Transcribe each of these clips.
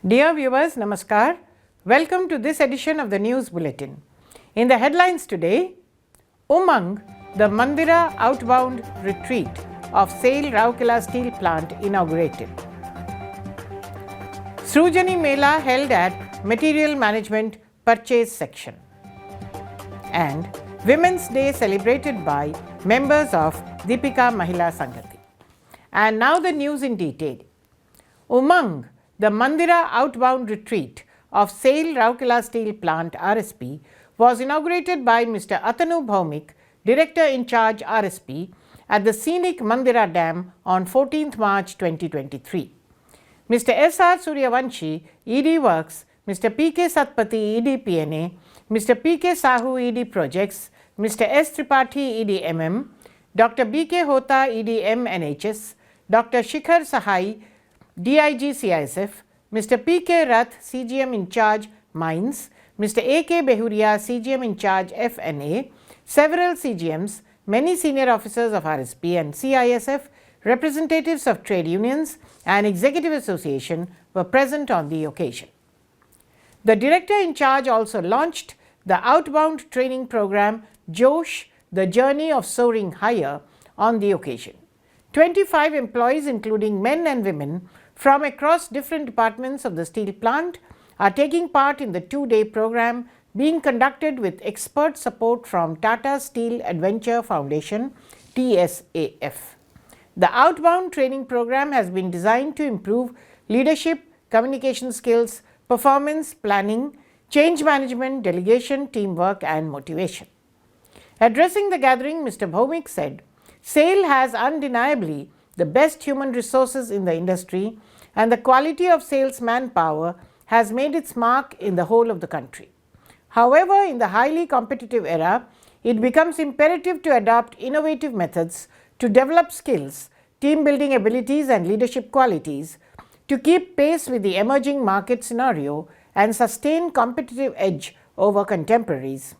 Dear viewers, Namaskar. Welcome to this edition of the News Bulletin. In the headlines today, Umang, the Mandira Outbound Retreat of SAIL Rourkela Steel Plant inaugurated. Srujani Mela held at Material Management Purchase Section. And Women's Day celebrated by members of Deepika Mahila Sangati. And now the news in detail. Umang, the Mandira Outbound Retreat of SAIL Rourkela Steel Plant RSP was inaugurated by Mr. Atanu Bhaumik, Director in Charge RSP, at the scenic Mandira Dam on 14th March 2023. Mr. S.R. Suryavanshi, ED Works, Mr. P.K. Satpathy, ED PNA, Mr. P.K. Sahu, ED Projects, Mr. S. Tripathi, ED MM, Dr. B.K. Hota, ED MNHS, Dr. Shikhar Sahai, DIG CISF, Mr. P.K. Rath, CGM in charge Mines, Mr. A.K. Behuria, CGM in charge FNA, several CGMs, many senior officers of RSP and CISF, representatives of trade unions and executive association were present on the occasion. The director in charge also launched the outbound training program Josh, the Journey of Soaring Higher on the occasion. 25 employees, including men and women from across different departments of the steel plant, are taking part in the two-day program being conducted with expert support from Tata Steel Adventure Foundation (TSAF). The outbound training program has been designed to improve leadership, communication skills, performance planning, change management, delegation, teamwork and motivation. Addressing the gathering, Mr. Bhaumik said, SAIL has undeniably the best human resources in the industry, and the quality of SAIL's manpower has made its mark in the whole of the country. However, in the highly competitive era, it becomes imperative to adopt innovative methods to develop skills, team building abilities and leadership qualities to keep pace with the emerging market scenario and sustain competitive edge over contemporaries.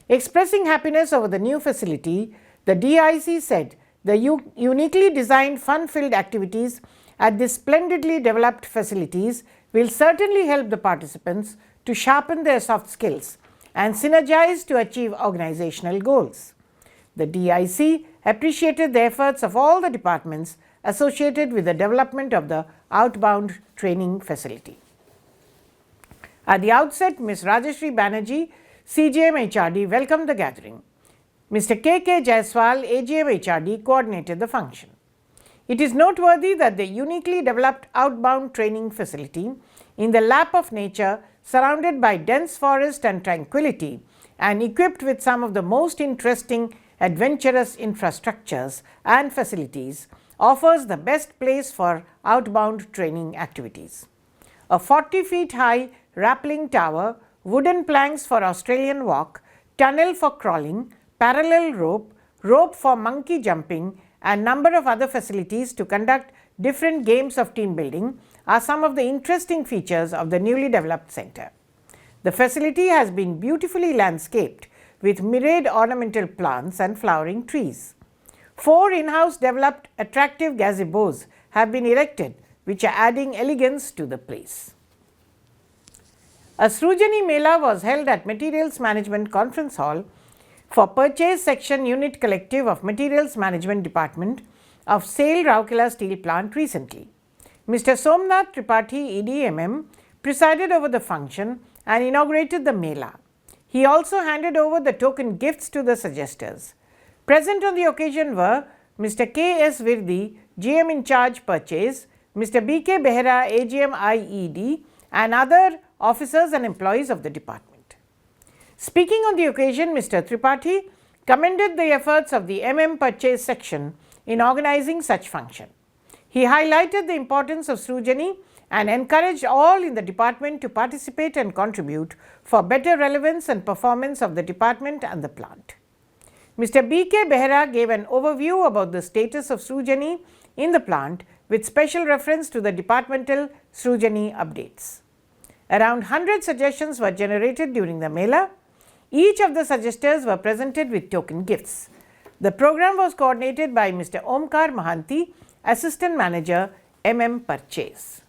Expressing happiness over the new facility, the DIC said the uniquely designed fun-filled activities at these splendidly developed facilities will certainly help the participants to sharpen their soft skills and synergize to achieve organizational goals. The DIC appreciated the efforts of all the departments associated with the development of the outbound training facility. At the outset, Ms. Rajashri Banerjee, CGM HRD, welcomed the gathering. Mr. K.K. Jaiswal, AGM HRD, coordinated the function. It is noteworthy that the uniquely developed outbound training facility in the lap of nature, surrounded by dense forest and tranquility and equipped with some of the most interesting adventurous infrastructures and facilities, offers the best place for outbound training activities. A 40 feet high rappelling tower, wooden planks for Australian walk, tunnel for crawling, parallel rope, rope for monkey jumping and number of other facilities to conduct different games of team building are some of the interesting features of the newly developed center. The facility has been beautifully landscaped with myriad ornamental plants and flowering trees. 4 in-house developed attractive gazebos have been erected, which are adding elegance to the place. A Srujani Mela was held at Materials Management Conference Hall for Purchase Section Unit Collective of Materials Management Department of SAIL Rourkela Steel Plant recently. Mr. Somnath Tripathi, ED-MM, presided over the function and inaugurated the Mela. He also handed over the token gifts to the suggesters. Present on the occasion were Mr. K. S. Virdi, GM in charge Purchase, Mr. B. K. Behera, AGM IED, and other officers and employees of the department. Speaking on the occasion, Mr. Tripathi commended the efforts of the MM Purchase section in organizing such function. He highlighted the importance of Srujani and encouraged all in the department to participate and contribute for better relevance and performance of the department and the plant. Mr. B. K. Behera gave an overview about the status of Srujani in the plant with special reference to the departmental Srujani updates. Around 100 suggestions were generated during the Mela. Each of the suggesters were presented with token gifts. The program was coordinated by Mr. Omkar Mahanti, Assistant Manager, MM Purchase.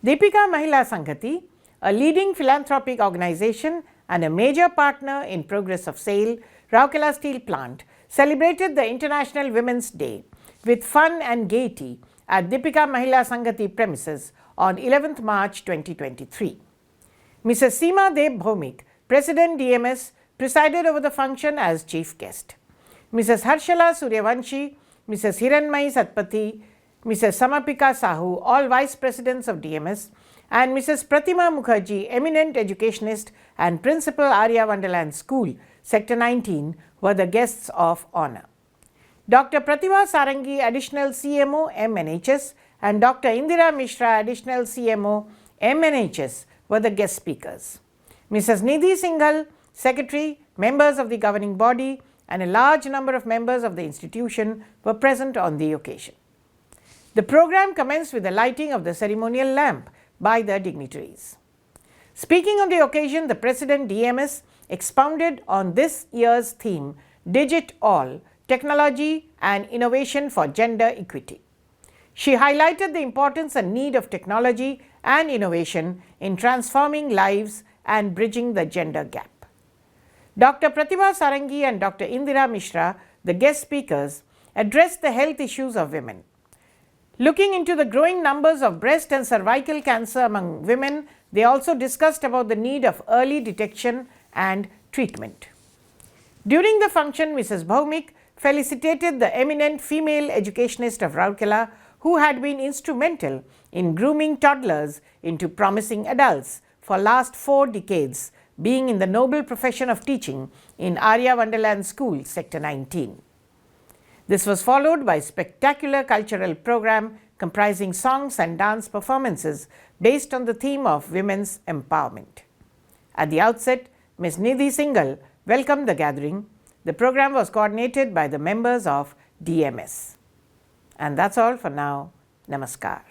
Deepika Mahila Sanghati, a leading philanthropic organization and a major partner in progress of SAIL, Rourkela Steel Plant, celebrated the International Women's Day with fun and gaiety at Deepika Mahila Sanghati premises on 11th March 2023. Mrs. Seema Deb Bhomik, President DMS, presided over the function as chief guest. Mrs. Harshala Suryavanshi, Mrs. Hiranmayi Satpathy, Mrs. Samapika Sahu, all vice presidents of DMS, and Mrs. Pratima Mukherjee, eminent educationist and principal Arya Wonderland School, Sector 19, were the guests of honor. Dr. Pratibha Sarangi, additional CMO MNHS, and Dr. Indira Mishra, additional CMO MNHS, were the guest speakers. Mrs. Nidhi Singhal, secretary, members of the governing body, and a large number of members of the institution were present on the occasion. The program commenced with the lighting of the ceremonial lamp by the dignitaries. Speaking on the occasion, the President DMS expounded on this year's theme, Digit All, Technology and Innovation for Gender Equity. She highlighted the importance and need of technology and innovation in transforming lives and bridging the gender gap. Dr. Pratibha Sarangi and Dr. Indira Mishra, the guest speakers, addressed the health issues of women. Looking into the growing numbers of breast and cervical cancer among women, they also discussed about the need of early detection and treatment. During the function, Mrs. Bhomik felicitated the eminent female educationist of Rourkela who had been instrumental in grooming toddlers into promising adults for last 4 decades, being in the noble profession of teaching in Arya Wonderland School, Sector 19. This was followed by a spectacular cultural program comprising songs and dance performances based on the theme of women's empowerment. At the outset, Ms. Nidhi Singhal welcomed the gathering. The program was coordinated by the members of DMS. And that's all for now. Namaskar.